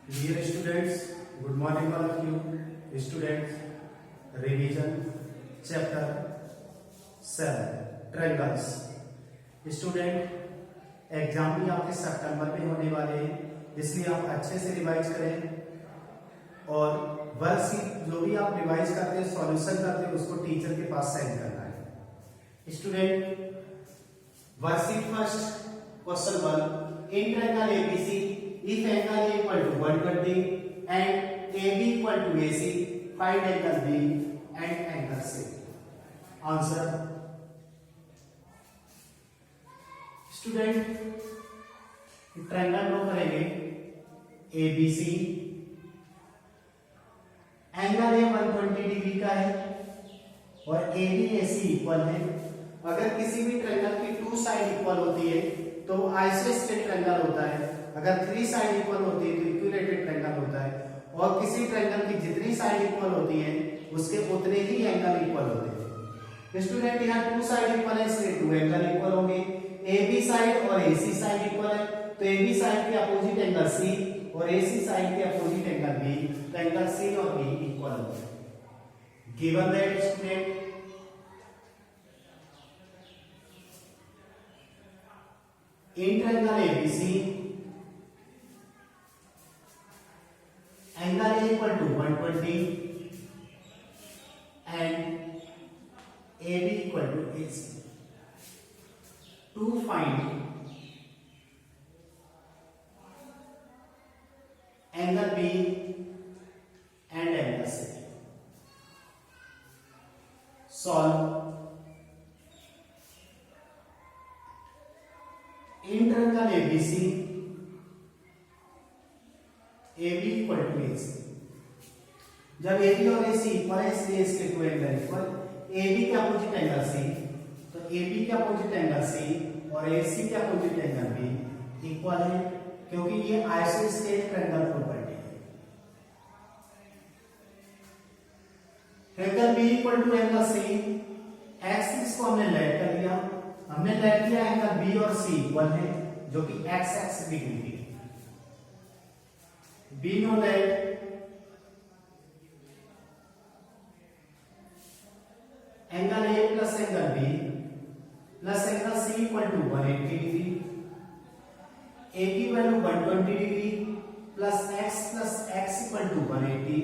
Dear students, good morning all of you. Students, revision chapter 7 triangles. Student, exam भी आपके सितंबर में होने वाले हैं, इसलिए आप अच्छे से रिवाइज करें और वर्कशीट जो भी आप रिवाइज करते हैं, सॉल्यूशन करते हैं, उसको टीचर के पास सेंड करना है। Student, worksheet first question 1, in triangle ABC if angle A equal to 120 and AB equal to AC, find angle B and angle C. Answer. Student, triangle draw करेंगे ABC, angle A 120 degree का है और AB AC equal है। अगर किसी भी triangle की to side equal होती है तो आइसोसेलेस ट्रायंगल होता है, अगर थ्री साइड इक्वल होती है तो इक्विलेटरल ट्रायंगल होता है, और किसी ट्रायंगल की जितनी साइड इक्वल होती है उसके उतने ही एंगल इक्वल होते हैं। स्टूडेंट, यहाँ टू साइड इक्वल है इसलिए टू एंगल इक्वल होंगे। AB साइड और AC साइड इक्वल है तो AB साइड के अपोजिट एंगल C और AC साइड के अपोजिट एंगल B, तो एंगल C और B इक्वल होंगे। Given that student, in triangle ABC, angle A equal to 120 and AB equal to AC. To find angle B and angle C. Solve. In triangle ABC, AB equal to AC. जब AB और AC equal है इसलिए इसके two angle equal. AB के opposite angle C, तो AB के opposite angle C और AC के अपोजिट एंगल B इक्वल है, क्योंकि ये आइसोसेलेस ट्रायंगल प्रॉपर्टी है। Angle B equal to angle C, axis को हमने लेट कर दिया, हमने लेट किया एंगल B और C इक्वल है जो कि x एक्सिस डिग्री की है। B now let angle A plus angle B plus angle C equal to 180 degree, A की value 120 degree plus x equal to 180,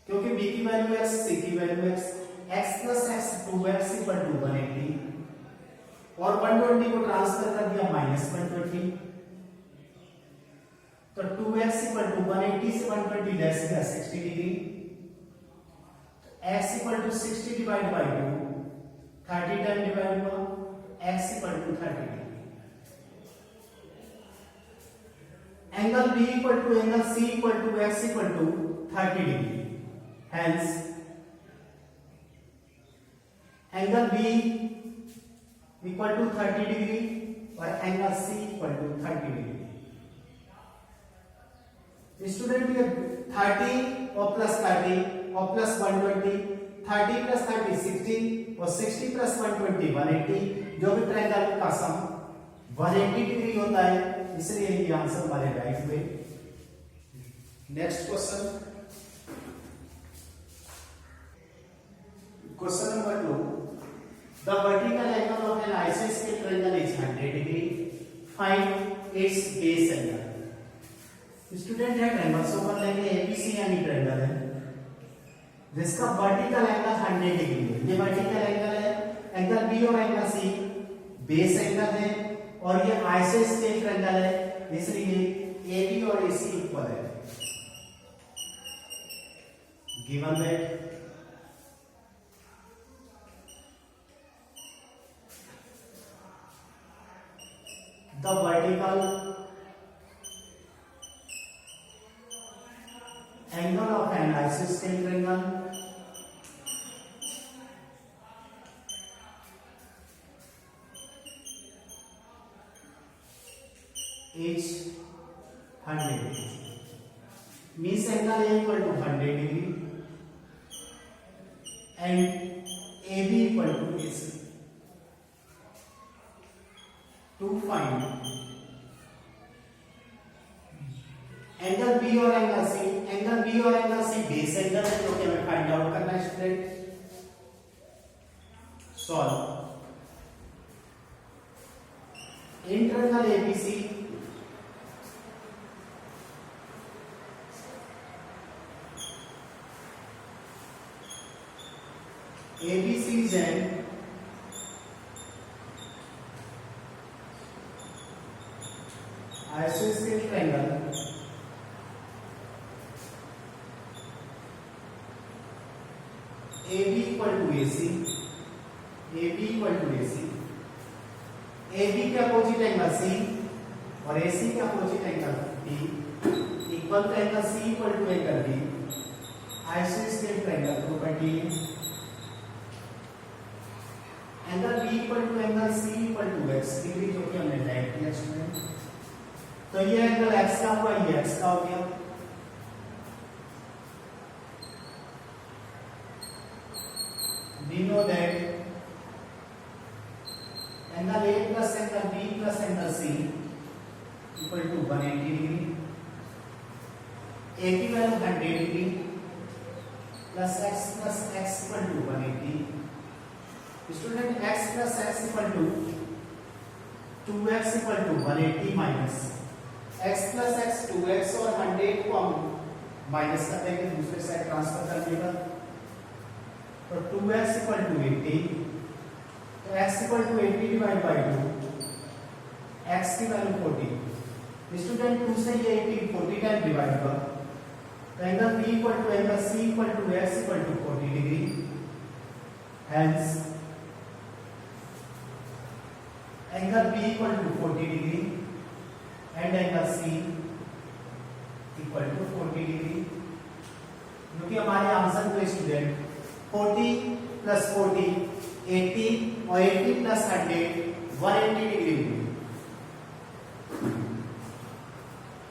क्योंकि B की वैल्यू x, C की value x, x plus x 2x equal to 180 और 120 को transfer कर दिया -120, तो 2x equal to 180 से 120 लेस गया 60 degree, x equal to 60 divide by 2, 30 time divide हुआ, x equal to 30 degree. Angle B equal to angle C equal to x equal to 30 degree, hence angle B equal to 30 degree और angle C equal to 30 degree. Student, ये 30 और plus 30 और plus 120, 30 plus 30 60 और 60 plus 120 180, जो भी triangle का सम 180 degree होता है, इसलिए ये आंसर हमारे राइट हुए। Next question, question number 2, the vertical angle of an isosceles triangle is 100 degree, find its base angle. Student, है ट्रायंगल सो कर लेंगे एबीसी यानी ट्रायंगल है जिसका वर्टिकल एंगल 100 डिग्री है। ये वर्टिकल एंगल है, एंगल बी और एंगल सी बेस एंगल है और ये आइसोसेलेस ट्रायंगल है, इसलिए एबी और एसी इक्वल है। Given that the vertical angle of an isosceles triangle is 100 degree, means angle A equal to 100 degree and AB equal to AC. to find B और angle C, angle B और angle C base angle है जो कि हमें find out करना है student. Solve in triangle ABC ABC is an isosceles triangle AB equal to AC, AB equal to AC, AB के opposite angle C और AC के opposite angle B equal to angle C equal to angle B, isosceles triangle property. Angle B equal to angle C equal to x degree जो कि हमने right किया student. तो ये angle x का हुआ, ये x का हो गया। We know that angle A plus angle B plus angle C equal to 180 degree. A की value 100 degree plus x equal to 180। Student x plus x equal to 2x equal to 180 minus x plus x 2x और 100 को हम minus कर देंगे दूसरे side transfer करने पर, तो 2x इक्वल टू 80, तो x equal to 80 divide by 2, x की वैल्यू 40। स्टूडेंट 2 से ये 80 40 टाइम डिवाइड हुआ, तो angle B equal to angle C equal to x equal to 40 degree. Hence angle B equal to 40 degree and angle C equal to 40 degree, क्योंकि हमारे answer को student 40 plus 40 80 और 80 plus 100 180 degree हुई।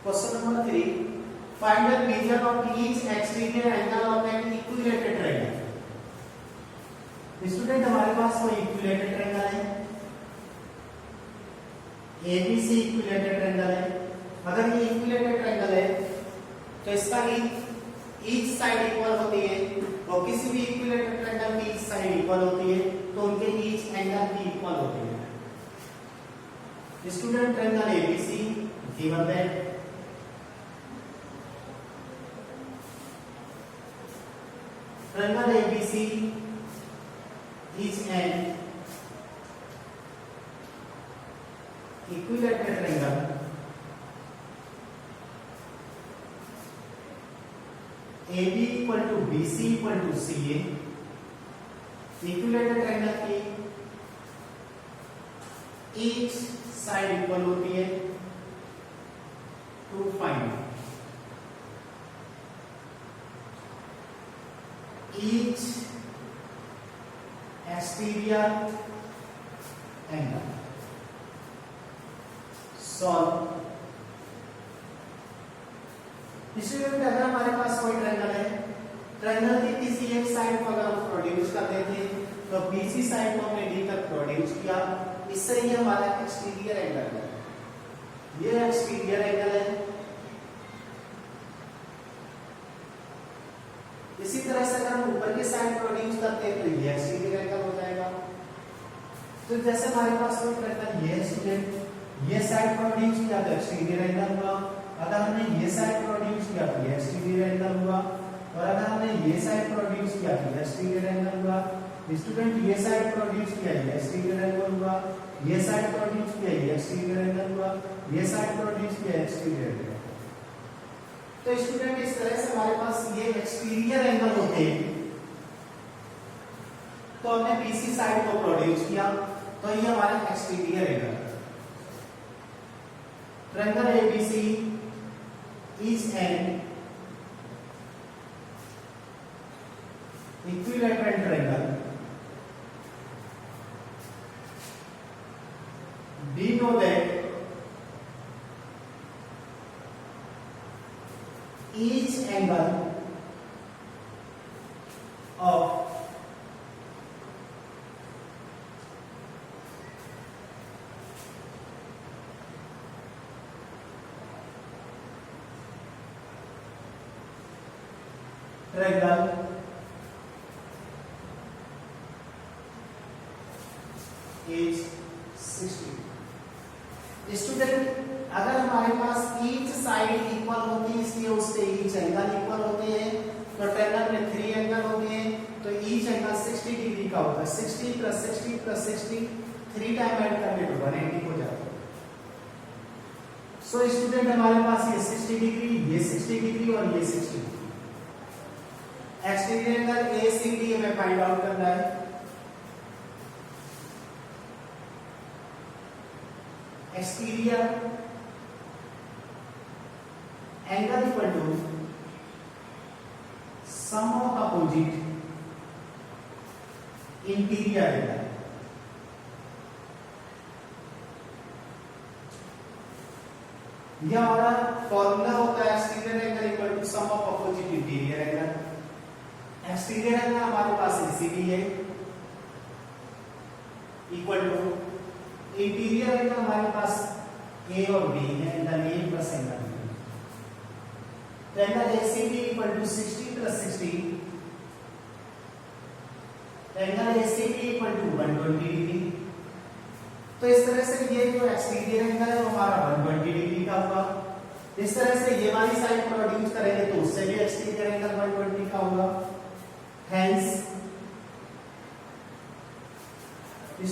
Question number 3, find the reason of each exterior angle of an equilateral triangle. Student हमारे पास कोई equilateral triangle है, ABC equilateral triangle है। अगर ये इक्विलेटरल ट्रायंगल है तो इसका ईच साइड इक्वल होती है, और किसी भी इक्विलेटरल ट्रायंगल की ईच साइड इक्वल होती है तो उनके ईच एंगल भी इक्वल होते हैं। Student triangle ABC given that triangle ABC is an equilateral triangle AB equal to BC equal to CA। Equilateral triangle की ईच साइड इक्वल होती है। To find each exterior angle, solve. Student अगर हमारे पास कोई triangle है, triangle की किसी एक साइड को अगर हम प्रोड्यूस कर देते हैं तो बीसी साइड को हमने डी तक प्रोड्यूस किया, इससे ये हमारा एक्सटीरियर एंगल है, ये एक्सटीरियर एंगल है। इसी तरह से अगर हम ऊपर की साइड प्रोड्यूस करते हैं तो ये एक्सटीरियर एंगल हो जाएगा। तो जैसे हमारे पास कोई ट्रायंगल ये स्टूडेंट ये साइड प्रोड्यूस किया तो एक्सटीरियर एंगल हुआ, अगर हमने ये साइड प्रोड्यूस किया तो ये एक्सटीरियर एंगल हुआ, और अगर हमने ये साइड प्रोड्यूस किया तो एक्सटीरियर एंगल हुआ। स्टूडेंट ये साइड प्रोड्यूस किया ये एक्सटीरियर एंगल हुआ, ये साइड प्रोड्यूस किया ये एक्सटीरियर एंगल हुआ, ये साइड प्रोड्यूस किया एक्सटीरियर एंगल। तो स्टूडेंट इस तरह से हमारे पास ये एक्सटीरियर एंगल होते हैं। तो हमने बीसी साइड को प्रोड्यूस किया तो ये हमारा exterior angle. Triangle ABC is an equilateral triangle. We know that each angle of triangle is 60। Student अगर हमारे पास ईच साइड इक्वल होती है इसलिए उससे ईच एंगल इक्वल होते हैं, तो ट्रायंगल में 3 एंगल होते हैं, तो ईच एंगल 60 डिग्री का होता है। 60 + 60 + 60 3 टाइम ऐड करने पर 180 हो जाता है। सो स्टूडेंट हमारे पास ये 60 डिग्री, ये 60 डिग्री और ये 60 डिग्री। एक्सटीरियर एंगल ACD हमें फाइंड आउट करना है। Exterior angle equal to sum of opposite interior angle. यह हमारा फॉर्मूला होता है exterior angle equal to sum of opposite interior angle. Exterior angle हमारे पास ACD है इक्वल टू इंटीरियर एंगल हमारे पास A और B है, angle A plus angle B। तो angle ACD equal to 60 + 60, angle ACD equal to 120 degree. तो इस तरह से ये जो एक्सटीरियर एंगल है वो हमारा 120 डिग्री का होगा। इस तरह से ये वाली साइड प्रोड्यूस करेंगे तो उससे भी एक्सटीरियर एंगल 120 का होगा। Hence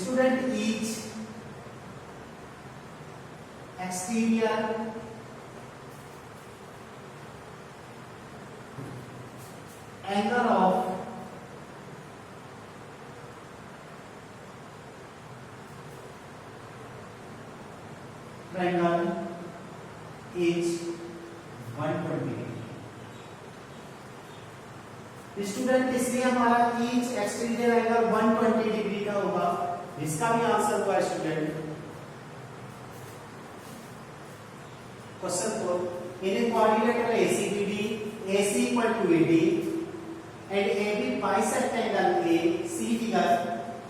student each exterior angle of triangle is 120 degree. Student इसलिए हमारा ईच एक्सटीरियर एंगल 120 डिग्री का होगा। इसका भी आंसर हुआ student question 4 in a quadrilateral ACBD AC equal to AD and AB bisect angle AC figure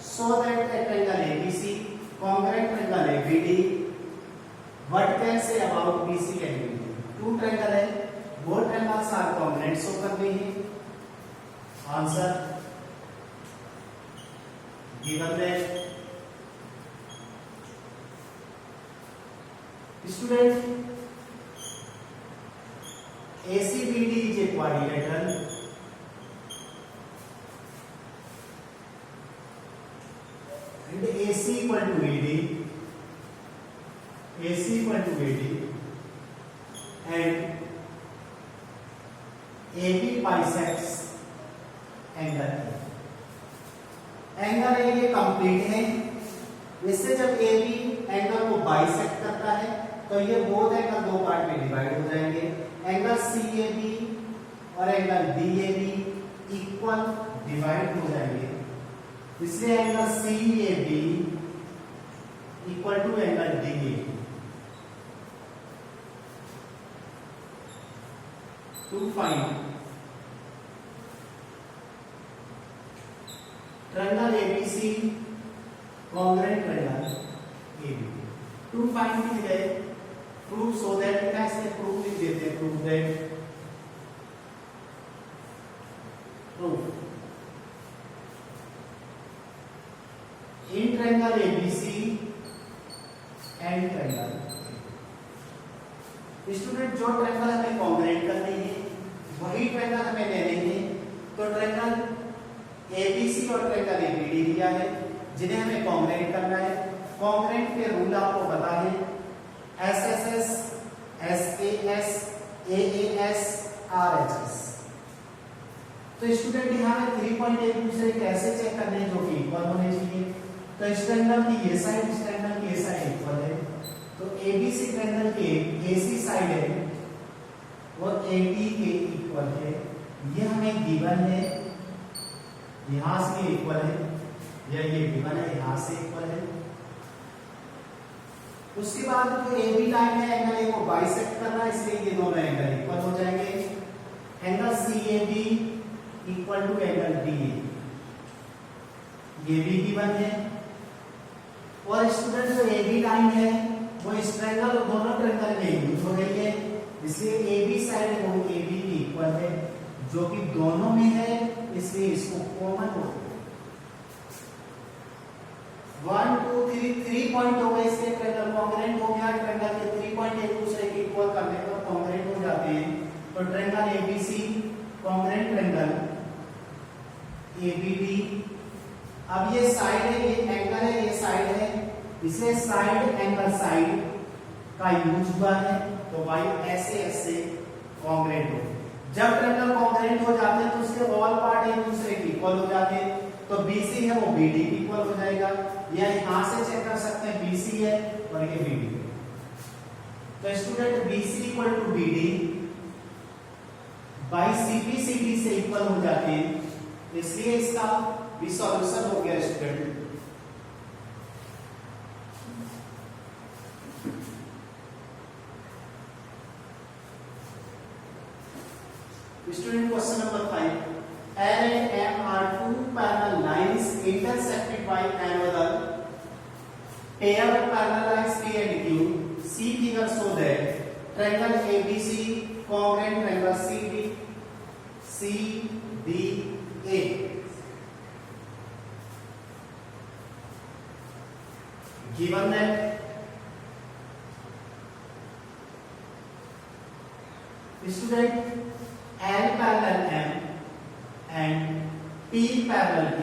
so that the triangle ABC congruent triangle ABD what can say about BC and BD। two triangle है, both triangles are congruent show करते हैं। Answer given है। Student ACBD is a quadrilateral and AC equal to AD, AC equal to AD and AB bisects angle A। Angle A ये complete है, इससे जब AB angle को bisect करता है तो ये बोथ एंगल दो पार्ट में डिवाइड हो जाएंगे। एंगल CAB और एंगल DAB इक्वल डिवाइड हो जाएंगे, इसलिए angle CAB equal to angle DAB। To find triangle ABC congruent triangle AB। To find की जगह प्रूव सो दैट कैसे प्रूव लिख देते हैं। Prove that prove in triangle ABC and triangle. Student जो ट्रायंगल हमें कॉन्ग्रुएंट करनी है वही ट्रायंगल हमें ले लेंगे। तो ट्रायंगल ABC और ट्रायंगल ABD दिया है जिन्हें हमें कॉन्ग्रुएंट करना है। कॉन्ग्रुएंट के रूल आपको पता है, SSS, SAS, AAS, RHS। तो स्टूडेंट यहाँ में 3 पॉइंट एक दूसरे कैसे चेक करने हैं जो कि इक्वल होने चाहिए। तो इस ट्रायंगल की ये साइड इस ट्रायंगल की ये साइड इक्वल है, तो ABC ट्रायंगल के AC साइड है वो AD के इक्वल है। ये हमें गिवन है, यहां से इक्वल है, या ये गिवन है यहां से इक्वल है। उसके बाद जो AB लाइन है एंगल A को बाइसेक्ट करना है, इसलिए ये दोनों एंगल इक्वल हो जाएंगे। Angle CAB equal to angle DA, ये भी गिवन है। और स्टूडेंट जो AB लाइन है वो इस ट्रायंगल दोनों ट्रायंगल में यूज हो रही है, इसलिए AB साइड वो AB की इक्वल है। जो कि दोनों में है, इसलिए इसको कॉमन हो। 1 2 3 पॉइंट हो गए, इसके ट्रायंगल कॉन्ग्रुएंट हो गया। ट्रायंगल के 3 पॉइंट एक दूसरे के इक्वल करने पर कॉन्ग्रुएंट हो जाते हैं। तो triangle ABC congruent triangle ABD. अब ये साइड है, ये एंगल है, ये साइड है, इसे साइड एंगल साइड का यूज हुआ है। तो भाई ऐसे ऐसे कॉन्ग्रुएंट हो। जब ट्रायंगल कॉन्ग्रुएंट हो जाते हैं तो उसके ऑल पार्ट एक दूसरे के इक्वल हो जाते हैं। तो BC है वो BD के इक्वल हो जाएगा, या यहां से चेक कर सकते हैं BC है और ये BD है। तो student BC equal to BD by CP CD से इक्वल हो जाते हैं, इसलिए इसका भी सॉल्यूशन हो गया student. Student question number 5. L and M are two parallel lines intersected by another pair of parallel lines P and Q. See figure show that triangle ABC congruent triangle CDA. Given that student L parallel M and P parallel Q.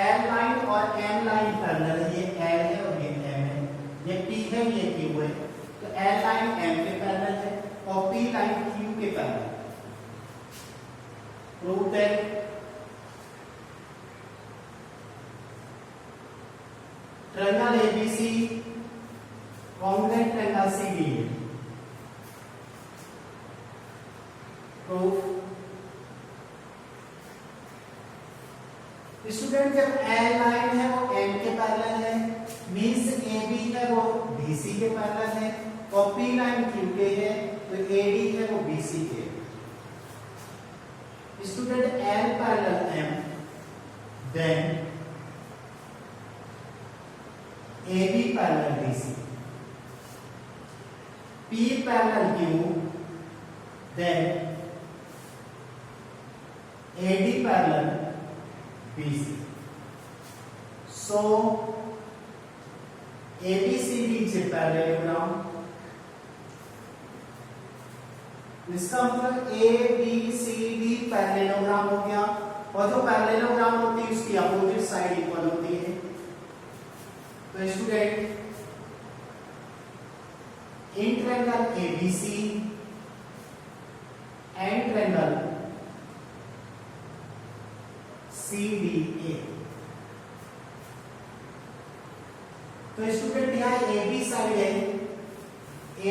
L line और M line parallel है, ये L है और ये M है, ये P है ये Q है। तो L लाइन M के पैरेलल है और P लाइन Q के parallel. Prove that triangle ABC congruent triangle CDA। Proof student जब L लाइन है वो M के पैरेलल है, मींस AB है वो BC के पैरेलल है, और P लाइन Q के है तो AD है वो BC के। Student L parallel M then AB parallel BC, P parallel Q then AD parallel BC. So ABCD is a parallelogram. इसका मतलब ABCD पैरेललोग्राम हो गया, और जो पैरेललोग्राम होती है उसकी अपोजिट साइड इक्वल होती है। तो student in triangle ABC and triangle CDA। तो स्टूडेंट यहाँ AB साइड है,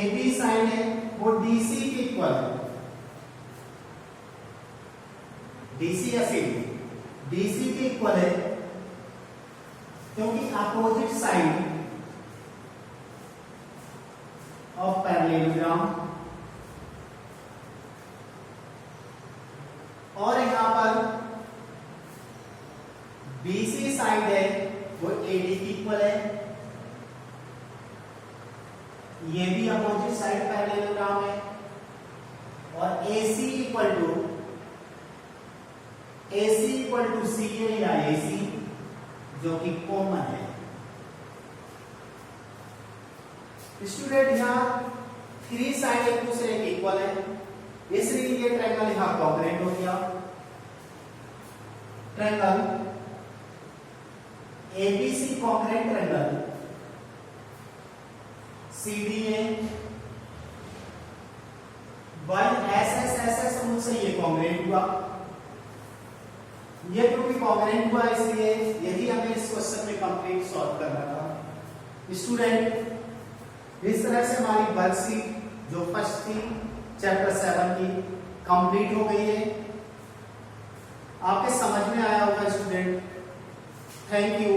AB साइड है वो DC के इक्वल है, DC या CD DC के इक्वल है, क्योंकि अपोजिट साइड ऑफ पैरेललोग्राम। और यहां पर BC साइड है वो AD की इक्वल है, ये भी अपोजिट साइड पैरेललोग्राम है, और AC इक्वल टू CA या AC जो कि कॉमन है। स्टूडेंट यहां 3 साइड एक दूसरे के इक्वल है, इसलिए ये ट्रायंगल यहां कॉन्ग्रुएंट हो गया। Triangle ABC congruent triangle CDA by SS से ये कॉन्ग्रुएंट हुआ। ये क्योंकि कॉन्ग्रुएंट हुआ इसलिए यही हमें इस क्वेश्चन में कंप्लीट सॉल्व करना था। स्टूडेंट इस तरह से हमारी वर्कशीट जो फर्स्ट थी चैप्टर 7 की कंप्लीट हो गई है। आपके समझ में आया होगा स्टूडेंट। Thank you.